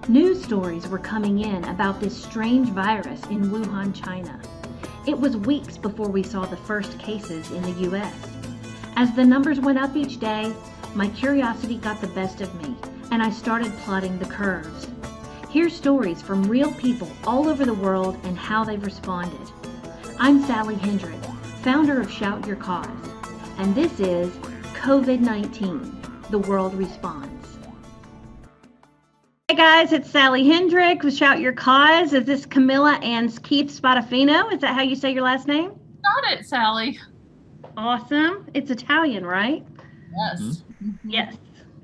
News stories were coming in about this strange virus in Wuhan, China. It was weeks before we saw the first cases in the US. As the numbers went up each day, my curiosity got the best of me, and I started plotting the curves. Here's stories from real people all over the world and how they've responded. I'm Sally Hendrick, founder of Shout Your Cause, and this is COVID-19, The World Responds. Hey guys, it's Sally Hendrick with Shout Your Cause. Is this Camilla Keith Spadafino? Is that how you say your last name? Got it, Sally. Awesome. It's Italian, right? Yes. Mm-hmm. Yes.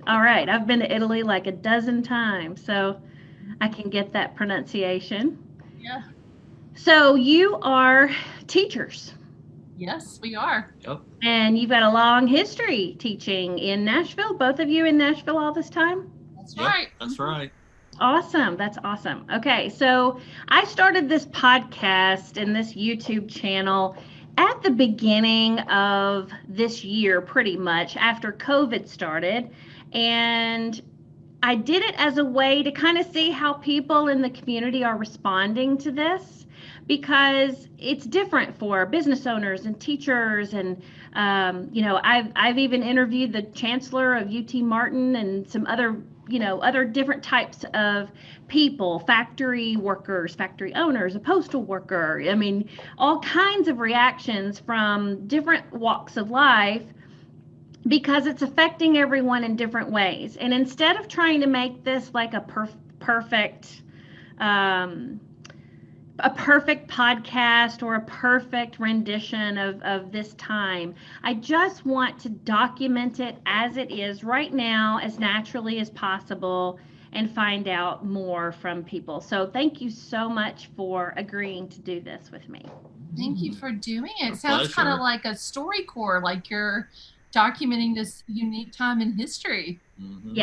All right. I've been to Italy like a dozen times, so I can get that pronunciation. Yeah. So you are teachers. Yes, we are. Yep. And you've got a long history teaching in Nashville, both of you in Nashville all this time? That's Yep, right. that's right. Awesome. That's awesome. Okay. So I started this podcast and this YouTube channel at the beginning of this year, pretty much after COVID started. And I did it as a way to kind of see how people in the community are responding to this, because it's different for business owners and teachers. And, I've even interviewed the chancellor of UT Martin and some other different types of people, factory workers, factory owners, a postal worker. I mean, all kinds of reactions from different walks of life, because it's affecting everyone in different ways. And instead of trying to make this like a perfect podcast or a perfect rendition of this time, I just want to document it as it is right now, as naturally as possible, and find out more from people. So thank you so much for agreeing to do this with me. Thank you for doing it. A Sounds kind of pleasure. like a StoryCorps, like you're documenting this unique time in history. Mhm.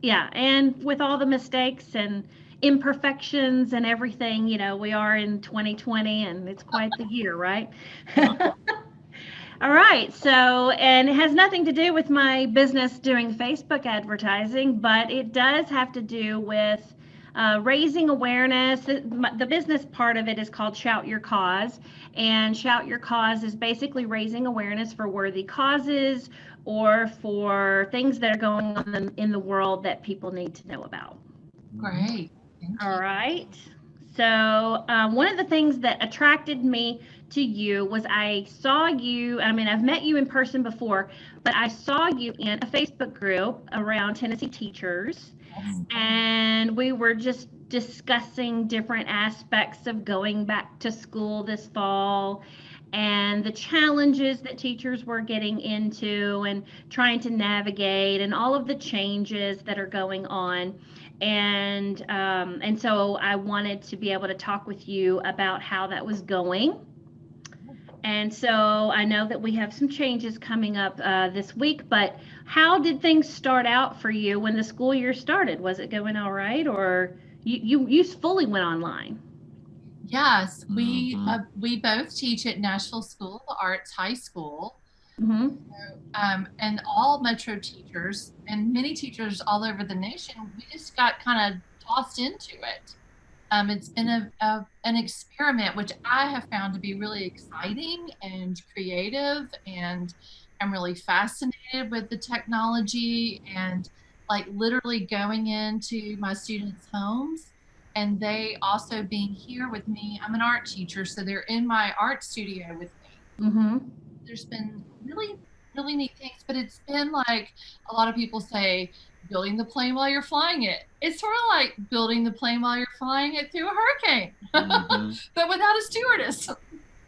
Yeah. And with all the mistakes and imperfections and everything, we are in 2020 and it's quite the year, right? All right. So, and it has nothing to do with my business doing Facebook advertising, but it does have to do with raising awareness. The business part of it is called Shout Your Cause, and Shout Your Cause is basically raising awareness for worthy causes or for things that are going on in the world that people need to know about. Great. Thank you. All right. So one of the things that attracted me to you was I saw you. I mean, I've met you in person before, but I saw you in a Facebook group around Tennessee teachers, and we were just discussing different aspects of going back to school this fall and the challenges that teachers were getting into and trying to navigate and all of the changes that are going on. And so I wanted to be able to talk with you about how that was going. And so I know that we have some changes coming up this week, but how did things start out for you when the school year started? Was it going all right, or you fully went online? Yes, we both teach at Nashville School of the Arts High School. Mm-hmm. And all Metro teachers and many teachers all over the nation, we just got kind of tossed into it. It's been an experiment, which I have found to be really exciting and creative, and I'm really fascinated with the technology and like literally going into my students' homes and they also being here with me. I'm an art teacher, so they're in my art studio with me. Mm-hmm. There's been really, really neat things, but it's been like a lot of people say, building the plane while you're flying it. It's sort of like building the plane while you're flying it through a hurricane, but without a stewardess.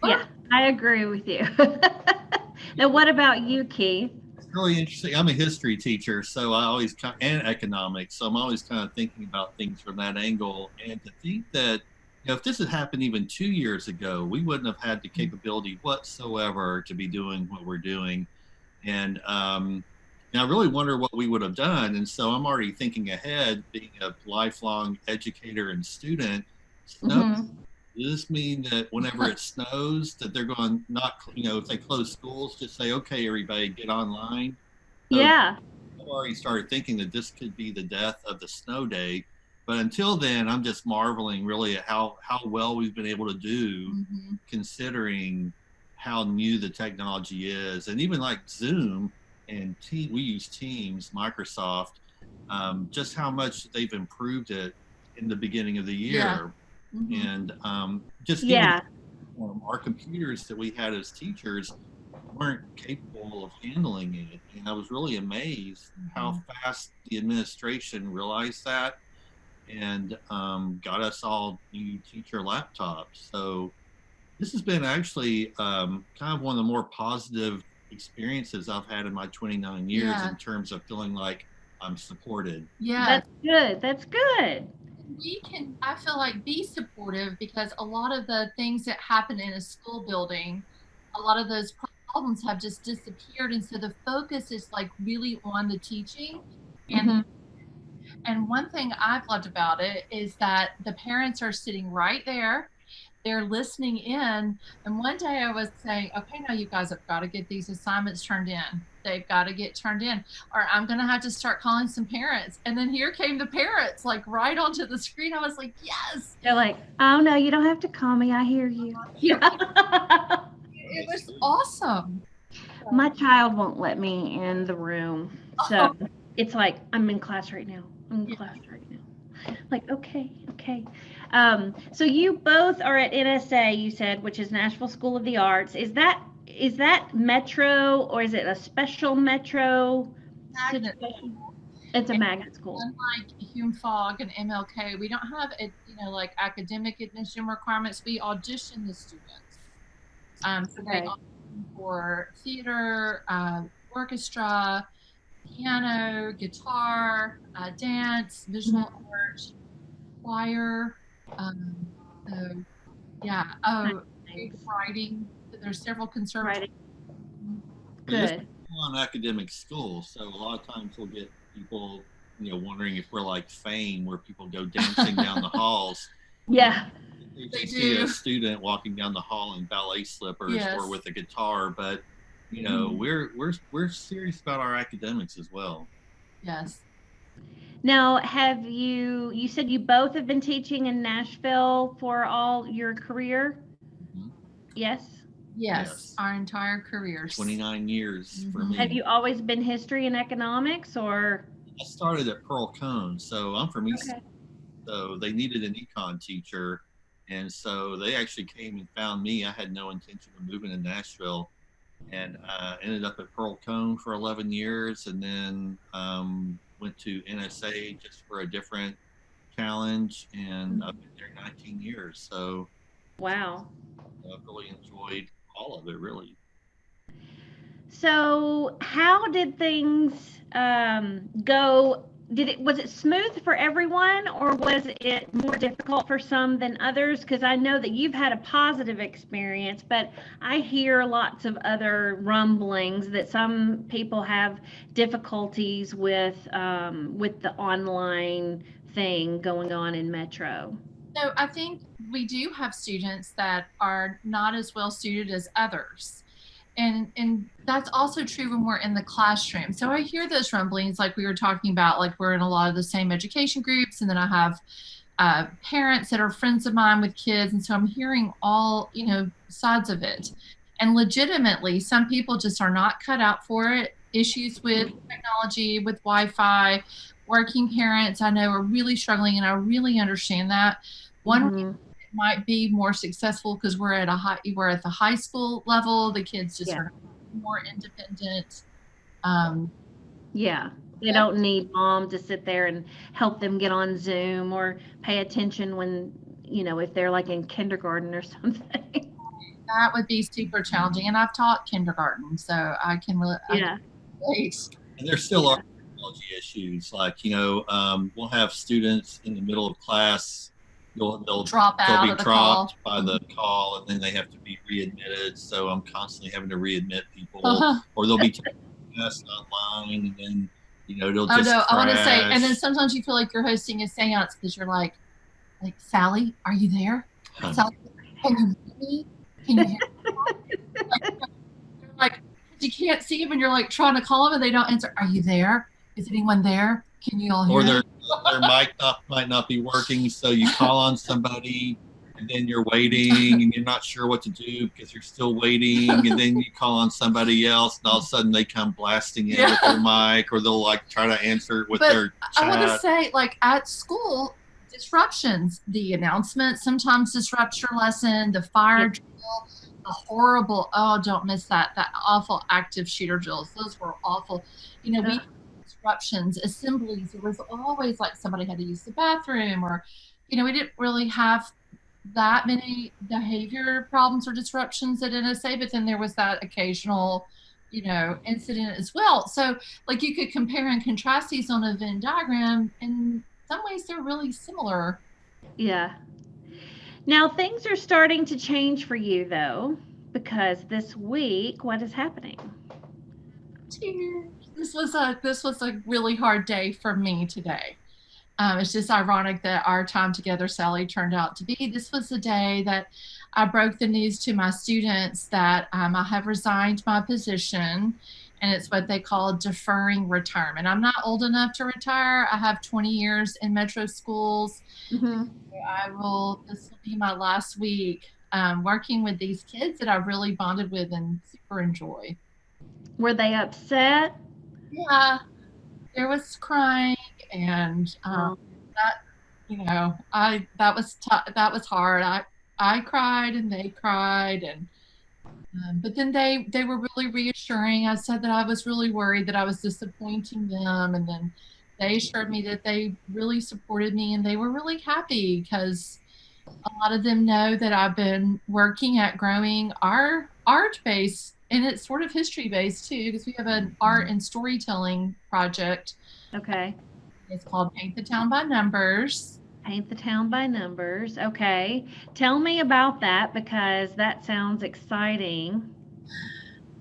Yeah, I agree with you. Now, what about you, Keith? It's really interesting. I'm a history teacher, so I always and economics, so I'm always kind of thinking about things from that angle. And to think that if this had happened even 2 years ago, we wouldn't have had the capability whatsoever to be doing what we're doing. And I really wonder what we would have done. And so I'm already thinking ahead, being a lifelong educator and student. Mm-hmm. Does this mean that whenever it snows, that they're going not, if they close schools, just say, okay, everybody get online? So Yeah. I've already started thinking that this could be the death of the snow day. But until then, I'm just marveling really at how well we've been able to do, considering how new the technology is. And even like Zoom and we use Teams, Microsoft, just how much they've improved it in the beginning of the year. And just even our computers that we had as teachers weren't capable of handling it. And I was really amazed how fast the administration realized that and got us all new teacher laptops. So this has been actually kind of one of the more positive experiences I've had in my 29 years in terms of feeling like I'm supported. Yeah. That's good. That's good. We can, I feel like, be supportive because a lot of the things that happen in a school building, a lot of those problems have just disappeared. And so the focus is like really on the teaching. And one thing I've loved about it is that the parents are sitting right there. They're listening in. And one day I was saying, okay, now you guys have got to get these assignments turned in. They've got to get turned in, or I'm going to have to start calling some parents. And then here came the parents, like right onto the screen. I was like, yes. They're like, oh no, you don't have to call me. I hear you. It was awesome. My child won't let me in the room. So it's like, I'm in class right now. I'm in class right now. Like, okay. So you both are at NSA, you said, which is Nashville School of the Arts. Is that Metro, or is it a special Metro situation? It's a magnet school. Unlike Hume Fogg and MLK, we don't have like academic admission requirements. We audition the students. So they audition for theater, orchestra, piano, guitar, dance, visual art, choir. Writing. There's several conservatories. Good. On academic school, so a lot of times we'll get people, wondering if we're like Fame, where people go dancing down the halls. Yeah. They see a student walking down the hall in ballet slippers or with a guitar, but we're serious about our academics as well. Yes. Now, you said you both have been teaching in Nashville for all your career? Yes, our entire careers. 29 years for me. Have you always been history and economics, or? I started at Pearl Cone, so I'm from East. So they needed an econ teacher, and so they actually came and found me. I had no intention of moving to Nashville, and ended up at Pearl Cone for 11 years, and then went to NSA just for a different challenge, and I've been there 19 years. So wow, I've really enjoyed all of it, really. So how did things go? Was it smooth for everyone, or was it more difficult for some than others? Because I know that you've had a positive experience, but I hear lots of other rumblings that some people have difficulties with the online thing going on in Metro. So I think we do have students that are not as well suited as others. And that's also true when we're in the classroom. So I hear those rumblings, like we were talking about, like we're in a lot of the same education groups. And then I have parents that are friends of mine with kids. And so I'm hearing all, sides of it. And legitimately, some people just are not cut out for it. Issues with technology, with Wi-Fi, working parents, I know, are really struggling, and I really understand that. One reason it might be more successful because we're at the high school level. The kids just are more independent. They don't need mom to sit there and help them get on Zoom or pay attention when, if they're like in kindergarten or something. That would be super challenging. And I've taught kindergarten, so I can really relate. And there still are technology issues. Like, we'll have students in the middle of class, they'll be dropped by the call, and then they have to be readmitted. So I'm constantly having to readmit people, or they'll be taking tests online, and then it'll just crash. I want to say, and then sometimes you feel like you're hosting a seance because you're like Sally, are you there? Sally, can you hear me? Can you hear me? Like you can't see them, and you're like trying to call them, and they don't answer. Are you there? Is anyone there? Can you all hear? Or they're their mic might not be working, so you call on somebody and then you're waiting and you're not sure what to do because you're still waiting, and then you call on somebody else and all of a sudden they come blasting in with their mic, or they'll like try to answer it with their chat. I want to say, like at school, disruptions, the announcement sometimes disrupts your lesson, the fire drill, the horrible, oh, don't miss that awful active shooter drills. Those were awful. We had disruptions, assemblies. There was always like somebody had to use the bathroom, or, we didn't really have that many behavior problems or disruptions at NSA, but then there was that occasional, incident as well. So like you could compare and contrast these on a Venn diagram. In some ways, they're really similar. Yeah. Now things are starting to change for you though, because this week, what is happening? This was a really hard day for me today. It's just ironic that our time together, Sally, turned out to be. This was the day that I broke the news to my students that I have resigned my position, and it's what they call deferring retirement. I'm not old enough to retire. I have 20 years in metro schools. Mm-hmm. This will be my last week working with these kids that I really bonded with and super enjoy. Were they upset? Yeah, there was crying, and that was hard. I cried and they cried, and but then they were really reassuring. I said that I was really worried that I was disappointing them, and then they assured me that they really supported me and they were really happy because a lot of them know that I've been working at growing our art base, and it's sort of history based too, because we have an art and storytelling project. Okay. It's called Paint the Town by Numbers. Paint the Town by Numbers. Okay. Tell me about that, because that sounds exciting.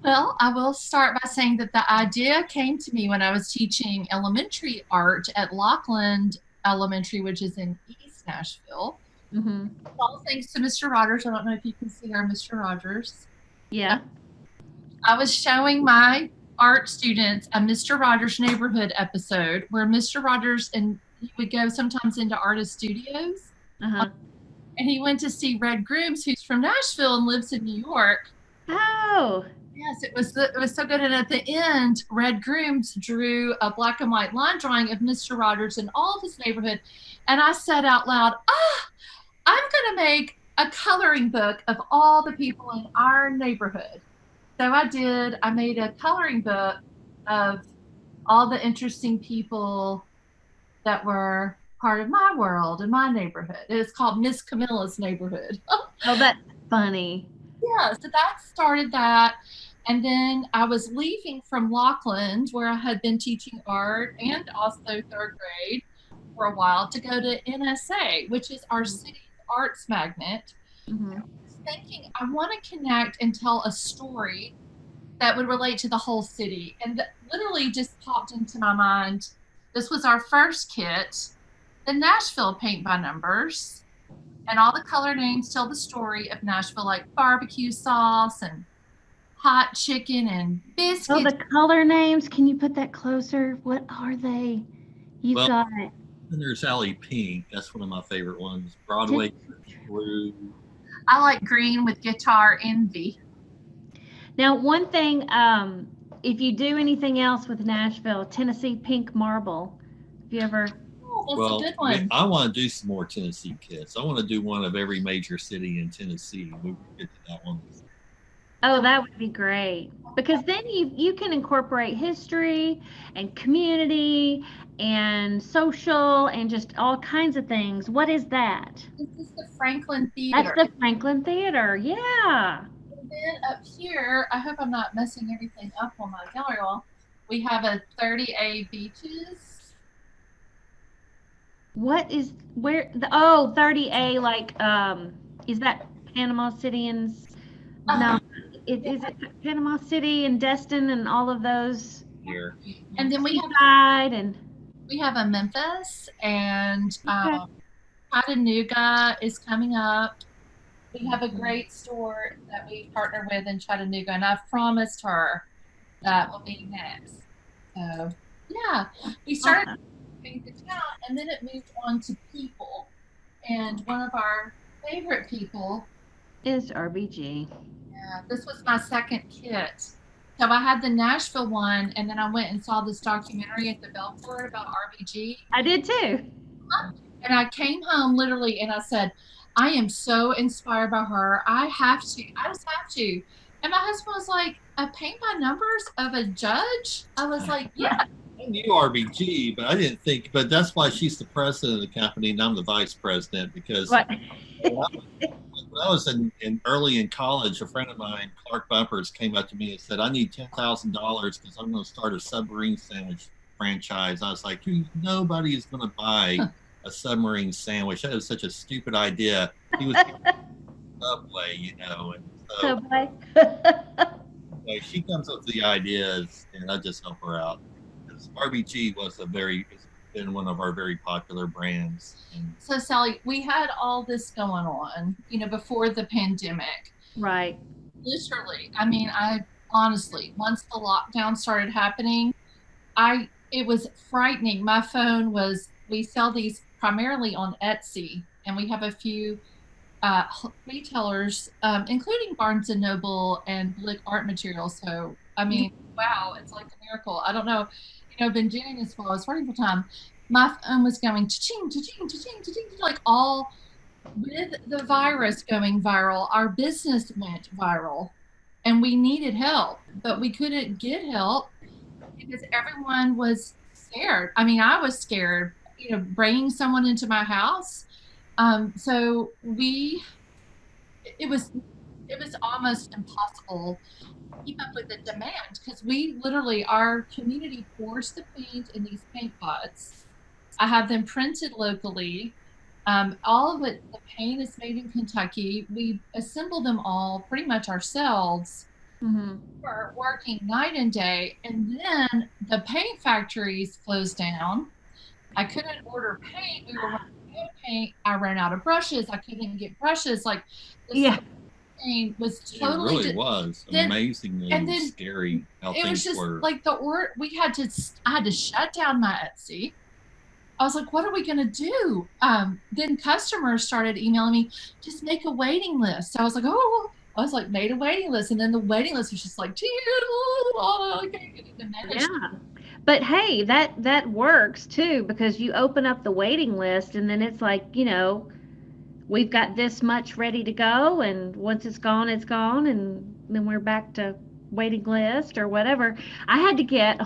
Well, I will start by saying that the idea came to me when I was teaching elementary art at Lockland Elementary, which is in East Nashville. Mm-hmm. All thanks to Mr. Rogers. I don't know if you can see our Mr. Rogers. Yeah. I was showing my art students a Mr. Rogers Neighborhood episode where Mr. Rogers and he would go sometimes into artist studios. Uh-huh. And he went to see Red Grooms, who's from Nashville and lives in New York. Oh. Yes, it was so good. And at the end, Red Grooms drew a black and white line drawing of Mr. Rogers and all of his neighborhood. And I said out loud, I'm going to make a coloring book of all the people in our neighborhood. So I did. I made a coloring book of all the interesting people that were part of my world and my neighborhood. It's called Miss Camilla's Neighborhood. Oh, that's funny. Yeah, so that started that. And then I was leaving from Lockland, where I had been teaching art and also third grade for a while, to go to NSA, which is our city's arts magnet. Mm-hmm. I was thinking, I want to connect and tell a story that would relate to the whole city. And that literally just popped into my mind. This was our first kit, the Nashville Paint by Numbers. And all the color names tell the story of Nashville, like barbecue sauce and hot chicken and biscuits. Oh, the color names. Can you put that closer? What are they? You've got it. And there's Alley Pink. That's one of my favorite ones. Broadway Blue. I like green with guitar envy. Now, one thing, if you do anything else with Nashville, Tennessee Pink Marble. Have you ever? That's a good one. I want to do some more Tennessee kits. I want to do one of every major city in Tennessee. We can get to that one. Oh, that would be great, because then you can incorporate history and community and social and just all kinds of things. What is that? This is the Franklin Theater. That's the Franklin Theater, yeah. And then up here, I hope I'm not messing everything up on my gallery wall, we have a 30A Beaches. What is, where, 30A, like, is that Panama City and, no, is it Panama City and Destin and all of those? Here. And then we have a Memphis, and Chattanooga is coming up. We have a great store that we partner with in Chattanooga, and I've promised her that will be next. So yeah, we started bank account, and then it moved on to people. And one of our favorite people is RBG. Yeah, this was my second kit. So I had the Nashville one, and then I went and saw this documentary at the Belfort about RBG. I did too. And I came home literally and I said, I am so inspired by her. I just have to. And my husband was like, a paint by numbers of a judge? I was like, yeah. I knew RBG, but I didn't think, but that's why she's the president of the company and I'm the vice president, because What? when I was early in college, a friend of mine, Clark Bumpers, came up to me and said, I need $10,000 because I'm going to start a submarine sandwich franchise. I was like, nobody is going to buy a submarine sandwich. That is such a stupid idea. He was Subway, you know. And so, Subway. anyway, she comes up with the ideas, and I just help her out. Because RBG was been one of our very popular brands. And so Sally, we had all this going on, before the pandemic. Right. Literally. I mean, I honestly, once the lockdown started happening, it was frightening. My phone we sell these primarily on Etsy, and we have a few retailers, including Barnes and Noble and Blick Art Materials. So, I mean, wow, it's like a miracle. I don't know. I've been doing this for a very long time. My phone was going cha-ching, cha-ching, cha-ching, cha-ching, like all with the virus going viral. Our business went viral, and we needed help, but we couldn't get help because everyone was scared. I mean, I was scared, bringing someone into my house. So it was almost impossible to keep up with the demand because our community pours the paint in these paint pots. I have them printed locally. All of it, the paint is made in Kentucky. We assemble them all pretty much ourselves. Mm-hmm. We're working night and day, and then the paint factories closed down. I couldn't order paint. We were running out of paint. I ran out of brushes. I couldn't get brushes. Like, this thing was totally. It really was amazingly scary how things were. It was just like I had to shut down my Etsy. I was like, what are we going to do? Then customers started emailing me, just make a waiting list. So I was like, made a waiting list. And then the waiting list was just like, yeah. But hey, that works too, because you open up the waiting list and then it's like, we've got this much ready to go. And once it's gone, and then we're back to waiting list or whatever. I had to get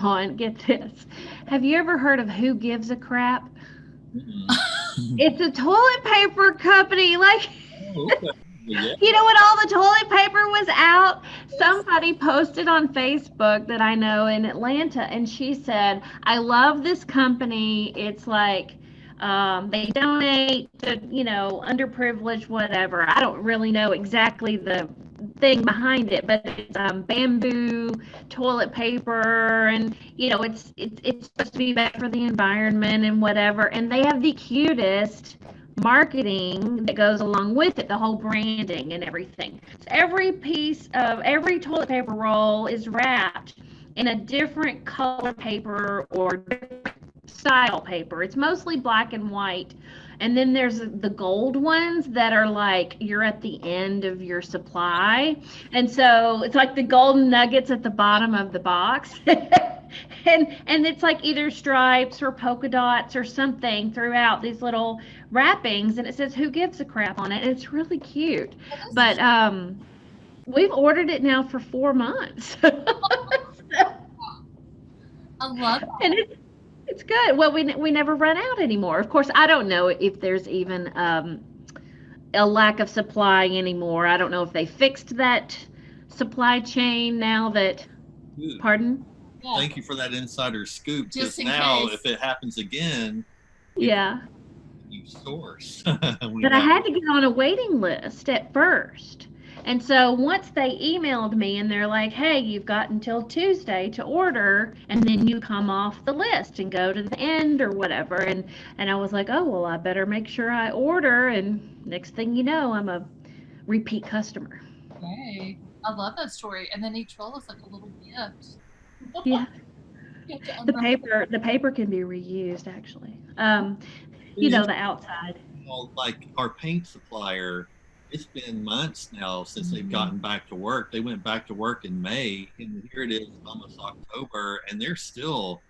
this. Have you ever heard of Who Gives a Crap? It's a toilet paper company. Like, okay. Yeah. When all the toilet paper was out, somebody posted on Facebook that I know in Atlanta, and she said, I love this company. It's like, they donate to, underprivileged, whatever. I don't really know exactly the thing behind it, but it's bamboo toilet paper, and it's supposed to be bad for the environment and whatever. And they have the cutest marketing that goes along with it, the whole branding and everything. So every toilet paper roll is wrapped in a different color paper or different style paper. It's mostly black and white. And then there's the gold ones that are like you're at the end of your supply. And so it's like the golden nuggets at the bottom of the box. and it's like either stripes or polka dots or something throughout these little wrappings, and it says Who Gives a Crap on it. It's really cute. But we've ordered it now for 4 months. I love that. And it's good. Well, we never run out anymore. Of course, I don't know if there's even a lack of supply anymore. I don't know if they fixed that supply chain now that. Pardon? Yeah. Thank you for that insider scoop. Just in now, case. if it happens again, new source. But I had to get on a waiting list at first. And so once they emailed me and they're like, hey, you've got until Tuesday to order, and then you come off the list and go to the end or whatever. And I was like, oh, well, I better make sure I order. And next thing you know, I'm a repeat customer. Hey, I love that story. And then each roll is like a little gift. Yeah. The paper can be reused actually. The outside. Like our paint supplier, it's been months now since they've gotten back to work. They went back to work in May, and here it is almost October, and they're still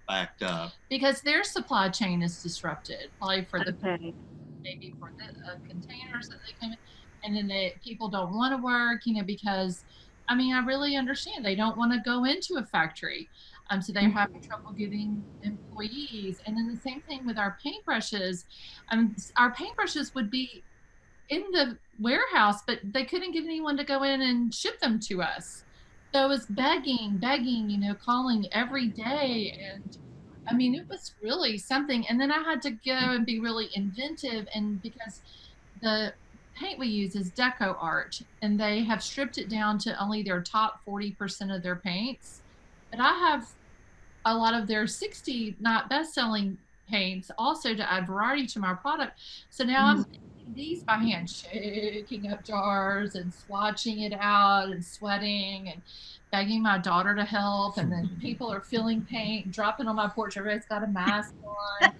backed up. Because their supply chain is disrupted, probably for maybe for the containers that they come in, and then people don't want to work, because, I really understand they don't want to go into a factory. So they're having trouble getting employees. And then the same thing with our paintbrushes. Our paintbrushes would be in the warehouse, but they couldn't get anyone to go in and ship them to us. So it was begging, calling every day. And it was really something. And then I had to go and be really inventive. And because the paint we use is deco art, and they have stripped it down to only their top 40% of their paints. But I have a lot of their 60 not best-selling paints also to add variety to my product. So now I'm making these by hand, shaking up jars and swatching it out and sweating and begging my daughter to help. And then people are filling paint, dropping on my porch. Everybody's got a mask on.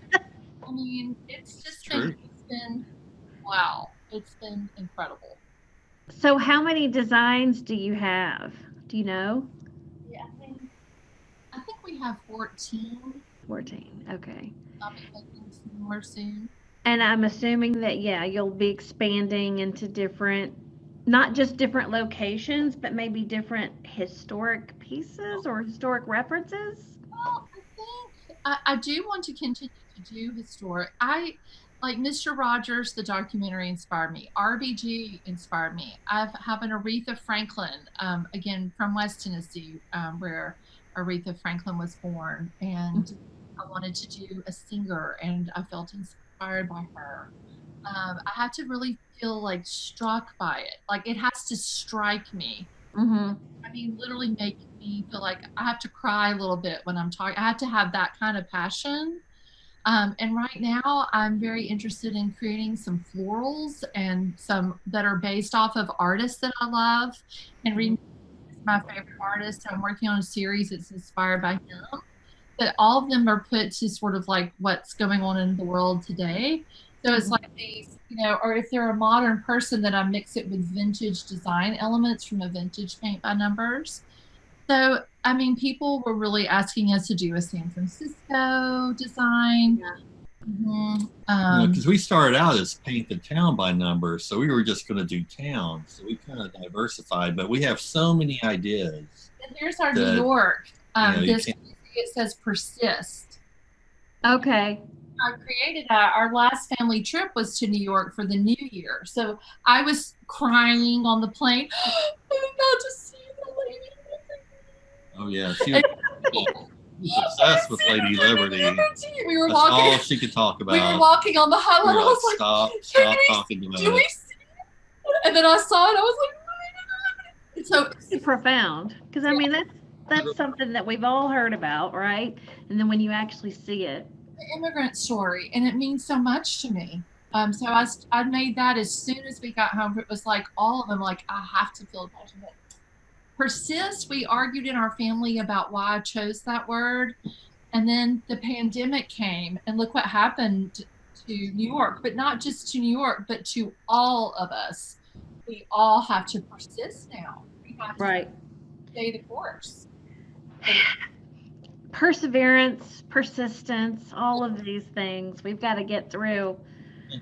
It's just been wow. It's been incredible. So how many designs do you have? Do you know? Yeah, I think we have 14. 14, okay. I'll be making some more soon. And I'm assuming that, you'll be expanding into not just different locations, but maybe different historic pieces or historic references? Well, I think I do want to continue to do historic. Like Mr. Rogers, the documentary inspired me. RBG inspired me. I have an Aretha Franklin, again, from West Tennessee, where Aretha Franklin was born. And I wanted to do a singer, and I felt inspired by her. I had to really feel like struck by it. Like it has to strike me. Literally make me feel like I have to cry a little bit when I'm talking. I have to have that kind of passion. And right now I'm very interested in creating some florals and some that are based off of artists that I love. And Reed is my favorite artist. I'm working on a series that's inspired by him. But all of them are put to sort of like what's going on in the world today. So it's like these, or if they're a modern person, that I mix it with vintage design elements from a vintage paint by numbers. So, people were really asking us to do a San Francisco design. Because we started out as paint the town by numbers, so we were just going to do towns. So we kind of diversified, but we have so many ideas. And here's our New York. It says persist. Okay. I created that. Our last family trip was to New York for the New Year. So I was crying on the plane. I'm about to see the Lady Liberty. Oh, yeah. She was obsessed with Lady Liberty. We were That's walking. all she could talk about. We were walking on the highway. I was like, stop talking about it. Do we see it? And then I saw it. I was like, so it's profound. Because, that's something that we've all heard about, right? And then when you actually see it. The immigrant story, and it means so much to me. So I made that as soon as we got home. It was like all of them, like I have to feel passionate. Persist. We argued in our family about why I chose that word, and then the pandemic came, and look what happened to New York. But not just to New York, but to all of us. We all have to persist now. We have to stay the course. Perseverance, persistence, all of these things we've got to get through.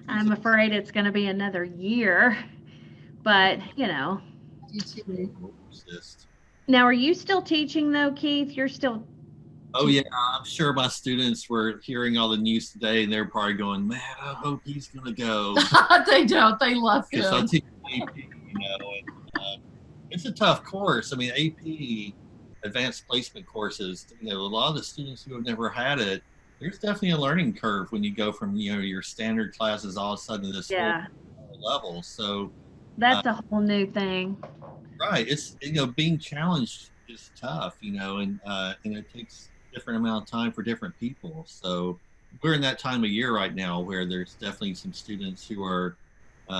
I'm afraid it's going to be another year, but Now, are you still teaching though, Keith? You're still. Oh yeah, I'm sure my students were hearing all the news today, and they're probably going, "Man, I hope he's going to go." They don't. They love him. I teach AP, and it's a tough course. AP. Advanced placement courses, a lot of the students who have never had it, there's definitely a learning curve when you go from your standard classes all of a sudden to this whole level. So that's a whole new thing. Right. It's being challenged is tough, and it takes a different amount of time for different people. So we're in that time of year right now where there's definitely some students who are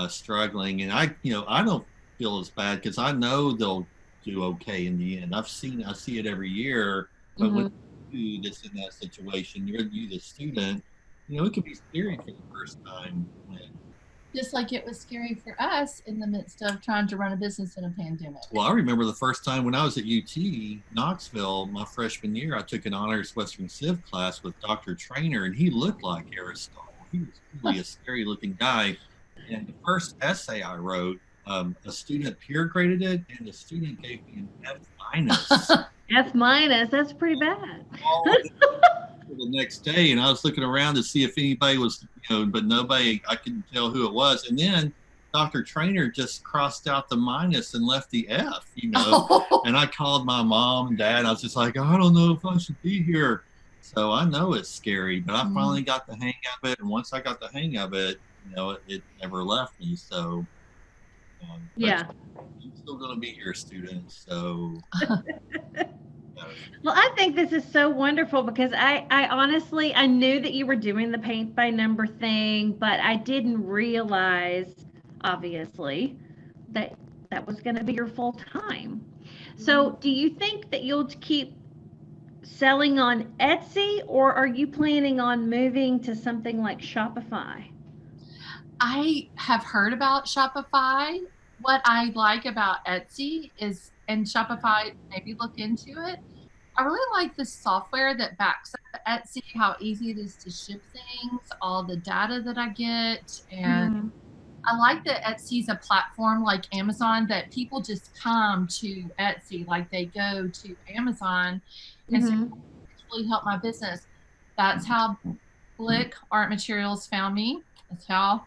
struggling, and I don't feel as bad because I know they'll do okay in the end. I see it every year, but when you that's in that situation, you're you the student, it can be scary for the first time when. Just like it was scary for us in the midst of trying to run a business in a pandemic. Well, I remember the first time when I was at UT Knoxville, my freshman year, I took an honors Western Civ class with Dr. Trainer, and he looked like Aristotle. He was really a scary looking guy. And the first essay I wrote, a student peer graded it, and the student gave me an F minus. F minus, that's pretty bad. The next day, and I was looking around to see if anybody was, but nobody, I couldn't tell who it was. And then Dr. Trainer just crossed out the minus and left the F, and I called my mom and dad. I was just like, I don't know if I should be here. So I know it's scary, but I finally got the hang of it. And once I got the hang of it, it never left me. So yeah, I'm still going to be here, students. So well, I think this is so wonderful because I honestly, I knew that you were doing the paint by number thing, but I didn't realize, obviously, that was going to be your full time. So do you think that you'll keep selling on Etsy, or are you planning on moving to something like Shopify? I have heard about Shopify. What I like about Etsy is, and Shopify, maybe look into it, I really like the software that backs up Etsy, how easy it is to ship things, all the data that I get. And I like that Etsy's a platform like Amazon that people just come to Etsy, like they go to Amazon. And so it's really helped my business. That's how Blick Art Materials found me. That's how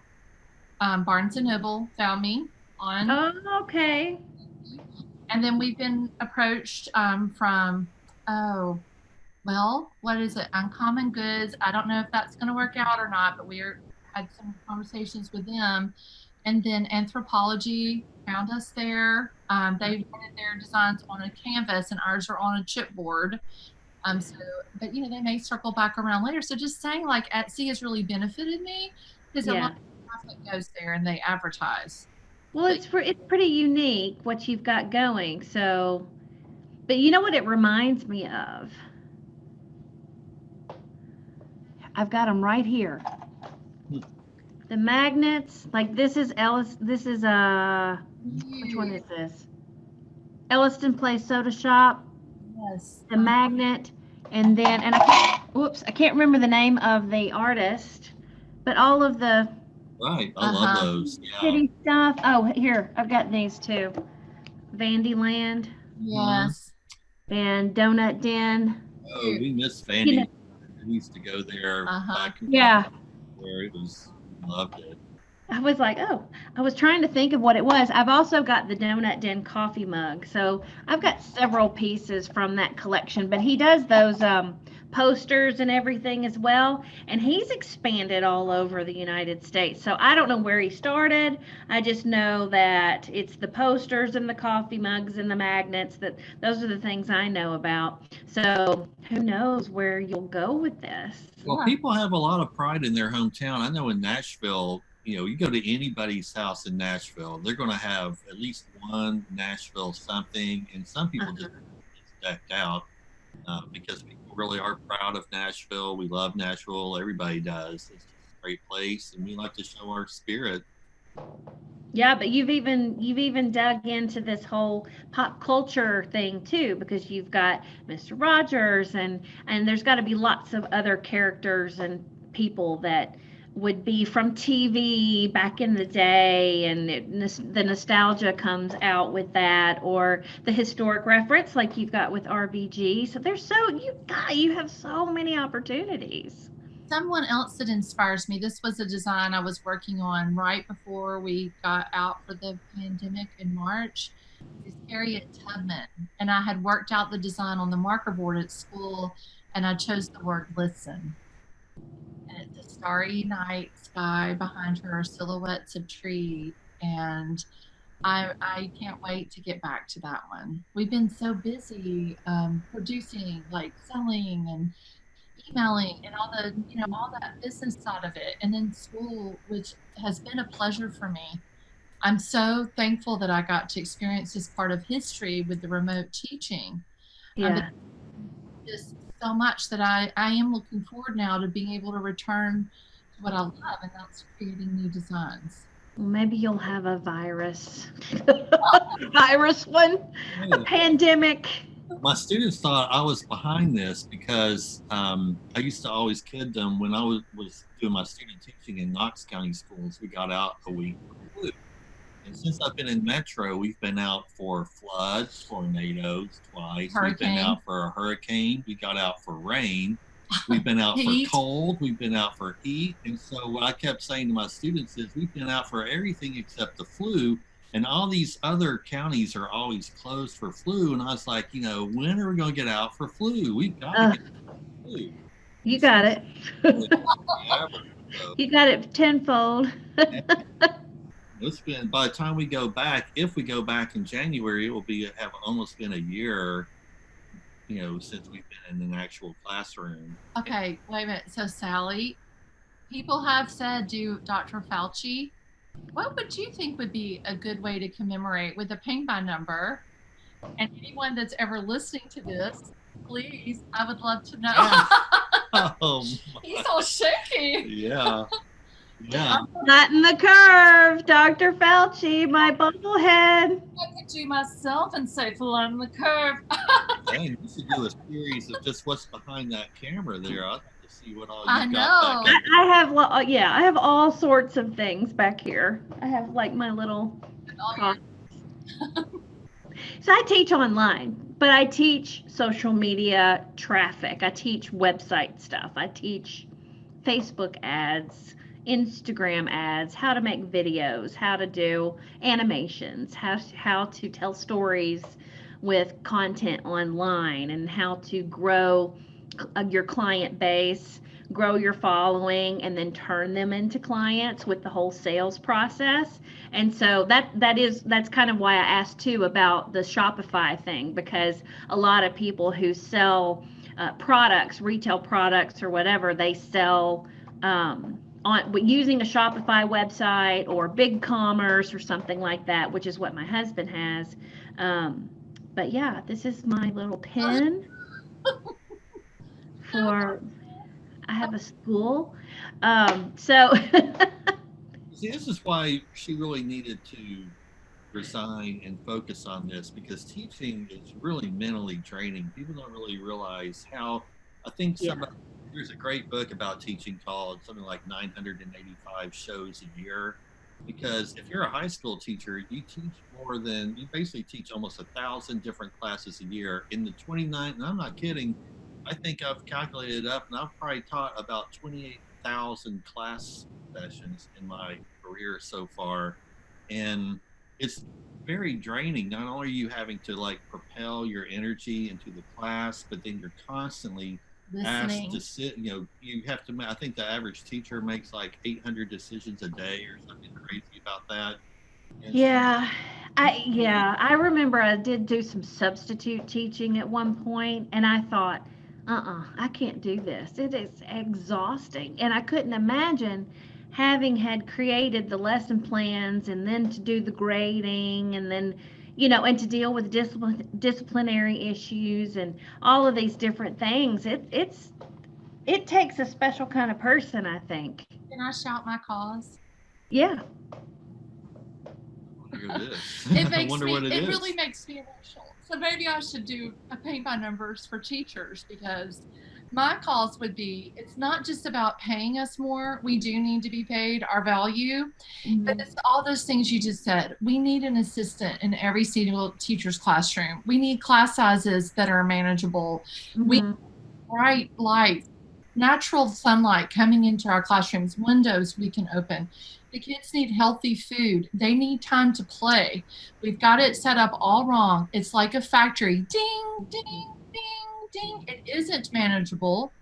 Barnes & Noble found me on. Oh, okay. And then we've been approached from, what is it? Uncommon Goods. I don't know if that's going to work out or not, but had some conversations with them. And then Anthropology found us there. They wanted their designs on a canvas, and ours are on a chipboard. But they may circle back around later. So just saying, like, Etsy has really benefited me because a lot of traffic goes there and they advertise. Well, it's pretty unique what you've got going. So, but you know what it reminds me of? I've got them right here. The magnets, like this is Ellis. This is which one is this? Elliston Place Soda Shop. Yes. The magnet, and I can't remember the name of the artist, but all of the. Right, I love those. Yeah. City stuff. Oh, here I've got these too. Vandyland. Yes. And Donut Den. Oh, we miss Vandy. We used to go there back in where it was. Loved it. I was like, I was trying to think of what it was. I've also got the Donut Den coffee mug. So I've got several pieces from that collection, but he does those posters and everything as well. And he's expanded all over the United States. So I don't know where he started. I just know that it's the posters and the coffee mugs and the magnets. Those are the things I know about. So who knows where you'll go with this? Well, people have a lot of pride in their hometown. I know in Nashville, you go to anybody's house in Nashville, they're going to have at least one Nashville something, and some people just decked out because people really are proud of Nashville. We love Nashville. Everybody does. It's just a great place, and we like to show our spirit. Yeah, but you've even dug into this whole pop culture thing too, because you've got Mr. Rogers and there's got to be lots of other characters and people that would be from TV back in the day, and the nostalgia comes out with that, or the historic reference like you've got with RBG. So you have so many opportunities. Someone else that inspires me, this was a design I was working on right before we got out for the pandemic in March, is Harriet Tubman. And I had worked out the design on the marker board at school, and I chose the word listen. And it's a starry night sky, behind her are silhouettes of trees, and I can't wait to get back to that one. We've been so busy producing, like selling and emailing and all that business side of it, and then school, which has been a pleasure for me. I'm so thankful that I got to experience this part of history with the remote teaching. Yeah. Just so much that I am looking forward now to being able to return to what I love, and that's creating new designs. Well, maybe you'll have a virus. Virus one, a Yeah. pandemic. My students thought I was behind this because I used to always kid them when I was doing my student teaching in Knox County schools. We got out a week for flu. And since I've been in Metro, we've been out for floods, tornadoes twice. We've been out for a hurricane. We got out for rain. We've been out for cold. We've been out for heat. And so what I kept saying to my students is we've been out for everything except the flu. And all these other counties are always closed for flu. And I was like, when are we going to get out for flu? We've got to get out for flu. You got it. You got it tenfold. It's been, by the time we go back, if we go back in January, it will have almost been a year, since we've been in an actual classroom. Okay, wait a minute. So Sally, people have said do Dr. Fauci. What would you think would be a good way to commemorate with a paint by number? And anyone that's ever listening to this, please, I would love to know. Oh, he's all shaky. Yeah. Yeah. Flatten the curve, Dr. Fauci, my bubblehead. I could do myself and say flatten the curve. Dang, you should do a series of just what's behind that camera there. I'd like to see what all I you know. got back there. I have all sorts of things back here. I have like my little props. So I teach online, but I teach social media traffic. I teach website stuff. I teach Facebook ads, Instagram ads, how to make videos, how to do animations, how to tell stories with content online, and how to grow your client base, grow your following, and then turn them into clients with the whole sales process. And so that's kind of why I asked too about the Shopify thing, because a lot of people who sell products, retail products or whatever, they sell on using a Shopify website or BigCommerce or something like that, which is what my husband has. But yeah, this is my little pin for, I have a school. So See, this is why she really needed to resign and focus on this, because teaching is really mentally draining. People don't really realize how, I think there's a great book about teaching called something like 985 shows a year, because if you're a high school teacher, you basically teach almost 1,000 different classes a year in the 29, and I'm not kidding, I think I've calculated it up, and I've probably taught about 28,000 class sessions in my career so far, and it's very draining. Not only are you having to propel your energy into the class, but then you're constantly asked to sit, you have to, I think the average teacher makes like 800 decisions a day or something crazy about that. And I remember I did do some substitute teaching at one point, and I thought, I can't do this. It is exhausting. And I couldn't imagine having had created the lesson plans and then to do the grading and then, and to deal with disciplinary issues and all of these different things. It takes a special kind of person, I think. Can I shout my cause? Yeah. It really makes me emotional. So maybe I should do a paint by numbers for teachers, because my cause would be, it's not just about paying us more. We do need to be paid our value, but it's all those things you just said. We need an assistant in every single teacher's classroom. We need class sizes that are manageable. We need bright light, natural sunlight coming into our classrooms, windows we can open. The kids need healthy food. They need time to play. We've got it set up all wrong. It's like a factory. Ding, ding, ding, ding. It isn't manageable.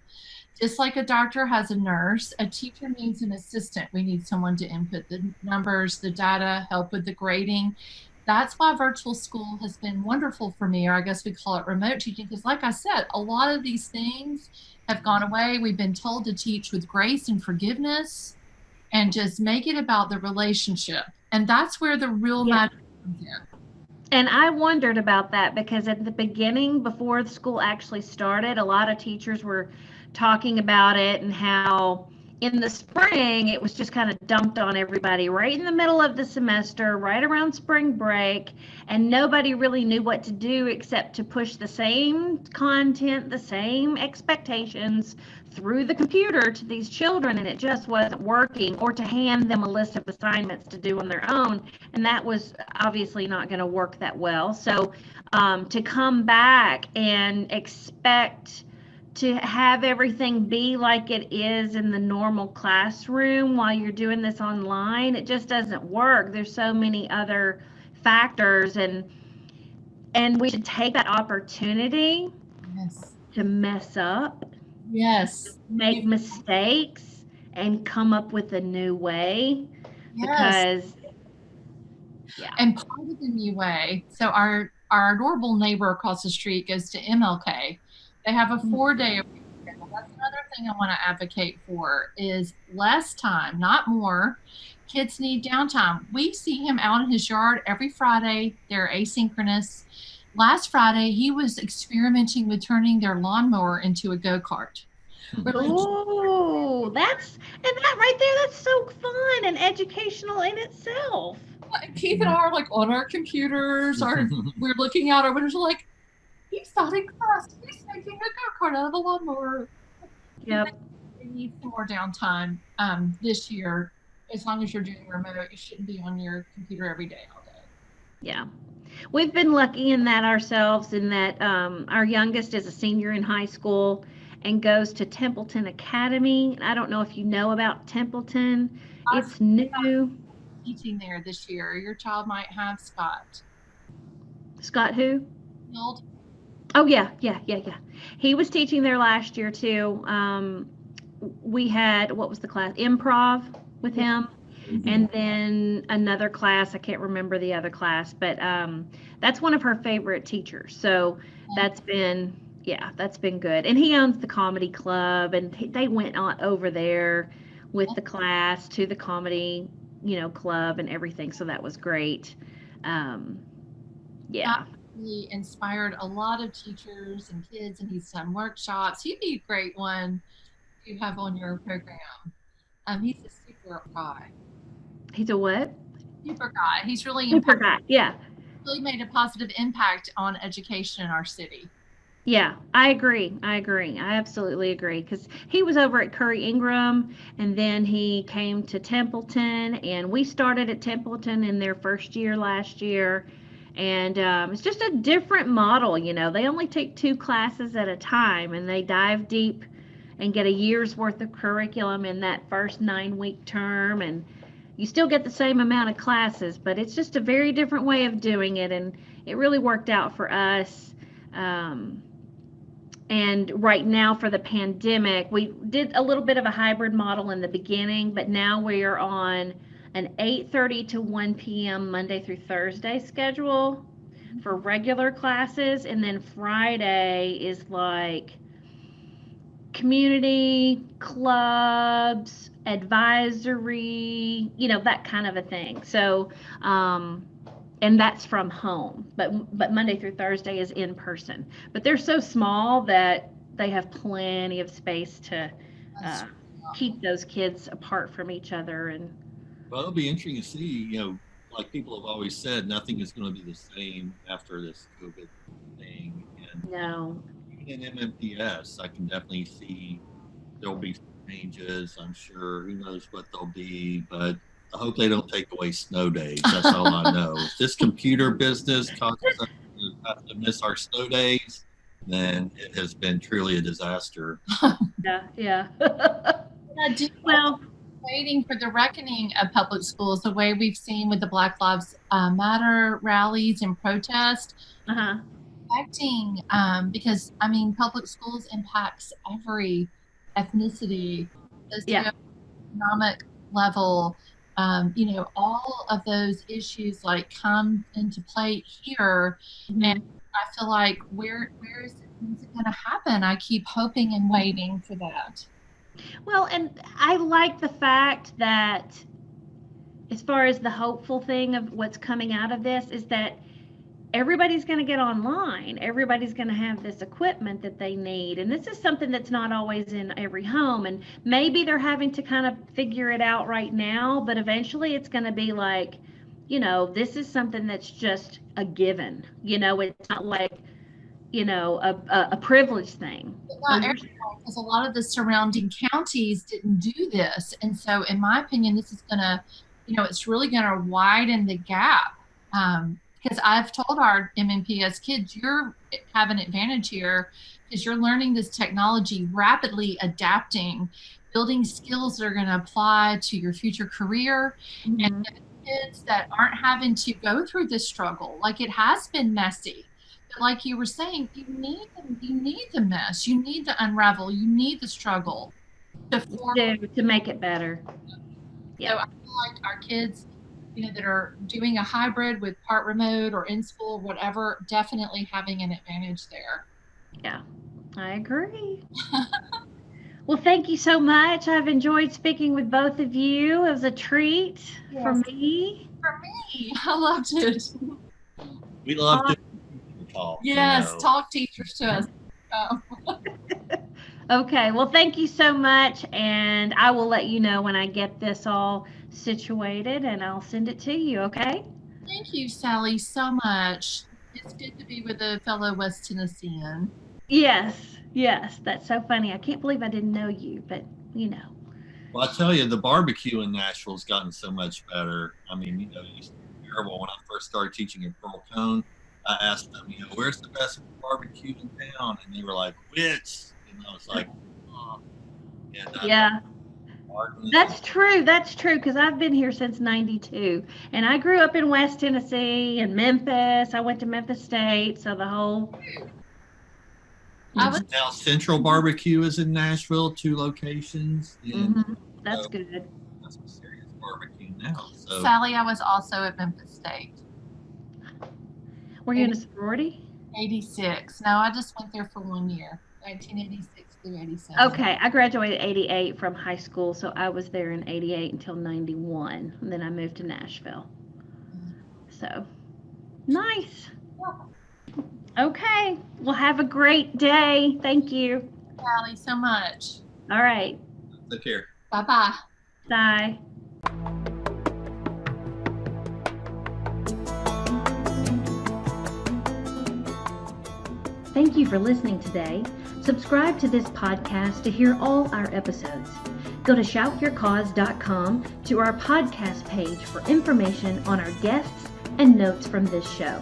Just like a doctor has a nurse, a teacher needs an assistant. We need someone to input the numbers, the data, help with the grading. That's why virtual school has been wonderful for me, or I guess we call it remote teaching, because like I said, a lot of these things have gone away. We've been told to teach with grace and forgiveness and just make it about the relationship. And that's where the real magic comes in. And I wondered about that because at the beginning, before the school actually started, a lot of teachers were talking about it and how in the spring it was just kind of dumped on everybody right in the middle of the semester, right around spring break, and nobody really knew what to do except to push the same content, the same expectations through the computer to these children, and it just wasn't working, or to hand them a list of assignments to do on their own, and that was obviously not going to work that well. So to come back and expect to have everything be like it is in the normal classroom while you're doing this online, it just doesn't work. There's so many other factors, and we should take that opportunity Yes. to mess up, Yes. make mistakes, and come up with a new way. Yes. Because And part of the new way, so our adorable neighbor across the street goes to MLK. They have a 4-day schedule. That's another thing I want to advocate for is less time, not more. Kids need downtime. We see him out in his yard every Friday. They're asynchronous. Last Friday, he was experimenting with turning their lawnmower into a go-kart. Oh, that right there, that's so fun and educational in itself. Keith and I are like on our computers, we're looking out our windows, like, he's not in class. He's making a go-kart out of the lawnmower. Yep. We need some more downtime this year. As long as you're doing remote, you shouldn't be on your computer every day, all day. Yeah. We've been lucky in that ourselves, in that our youngest is a senior in high school and goes to Templeton Academy. I don't know if you know about Templeton. It's new. Teaching there this year. Your child might have Scott. Scott who? Field. Oh, yeah. He was teaching there last year, too. We had, what was the class? Improv with him. Mm-hmm. And then another class, I can't remember the other class, but that's one of her favorite teachers. So that's been good. And he owns the comedy club, and they went on over there with the class to the comedy, club and everything. So that was great. Yeah. He inspired a lot of teachers and kids, and he's done workshops. He'd be a great one to have on your program. He's a super guy. He's a what? Super guy. He's really super guy. Yeah. Really made a positive impact on education in our city. Yeah, I agree. I absolutely agree, because he was over at Curry Ingram, and then he came to Templeton, and we started at Templeton in their first year last year. And it's just a different model. They only take 2 classes at a time, and they dive deep and get a year's worth of curriculum in that first 9-week term. And you still get the same amount of classes, but it's just a very different way of doing it. And it really worked out for us. And right now, for the pandemic, we did a little bit of a hybrid model in the beginning, but now we are on an 8:30 to 1 p.m. Monday through Thursday schedule for regular classes. And then Friday is like community, clubs, advisory, that kind of a thing. So, and that's from home, but Monday through Thursday is in person. But they're so small that they have plenty of space to keep those kids apart from each other. And well, it'll be interesting to see, like people have always said, nothing is going to be the same after this COVID thing. And no. Even in MMPS, I can definitely see there'll be changes. I'm sure. Who knows what they'll be, but I hope they don't take away snow days. That's all I know. If this computer business causes us to have to miss our snow days, then it has been truly a disaster. Yeah. Well, waiting for the reckoning of public schools, the way we've seen with the Black Lives Matter rallies and protests. Affecting, because public schools impacts every ethnicity, socioeconomic level. All of those issues come into play here. Mm-hmm. And I feel like where is it going to happen? I keep hoping and waiting for that. Well, and I like the fact that, as far as the hopeful thing of what's coming out of this, is that everybody's going to get online. Everybody's going to have this equipment that they need. And this is something that's not always in every home. And maybe they're having to kind of figure it out right now, but eventually it's going to be like, this is something that's just a given. It's not like, a privilege thing. Not everyone, because a lot of the surrounding counties didn't do this. And so in my opinion, this is going to, it's really going to widen the gap. Because I've told our MNPS kids, you have an advantage here because you're learning this technology, rapidly adapting, building skills that are going to apply to your future career. Mm-hmm. And kids that aren't having to go through this struggle, like it has been messy. But like you were saying, you need the mess, you need the unravel, you need the struggle to make it better. Yeah. So I feel like our kids, that are doing a hybrid with part remote or in school, whatever, definitely having an advantage there. Yeah, I agree. Well, thank you so much. I've enjoyed speaking with both of you. It was a treat for me. For me, I loved it. We love to talk. Yes, talk teachers to us. Okay, well, thank you so much, and I will let you know when I get this all situated, and I'll send it to you, okay? Thank you, Sally, so much. It's good to be with a fellow West Tennessean. Yes, that's so funny. I can't believe I didn't know you, but Well, I tell you, the barbecue in Nashville has gotten so much better. I mean, it used to be terrible when I first started teaching in Pearl Cone. I asked them, where's the best barbecue in town? And they were like, Wits. And I was like, oh. And, yeah. That's true, because I've been here since 92. And I grew up in West Tennessee and Memphis. I went to Memphis State, so the whole... Now Central Barbecue is in Nashville, 2 locations. And That's good. That's some serious barbecue now. So. Sally, I was also at Memphis State. Were you in a sorority? 86. No, I just went there for 1 year, 1986 through 87. Okay, I graduated 88 from high school, so I was there in 88 until 91, and then I moved to Nashville. So, nice. Okay, well, have a great day. Thank you. Sally, so much. All right. Take care. Bye-bye. Bye. Thank you for listening today. Subscribe to this podcast to hear all our episodes. Go to shoutyourcause.com to our podcast page for information on our guests and notes from this show.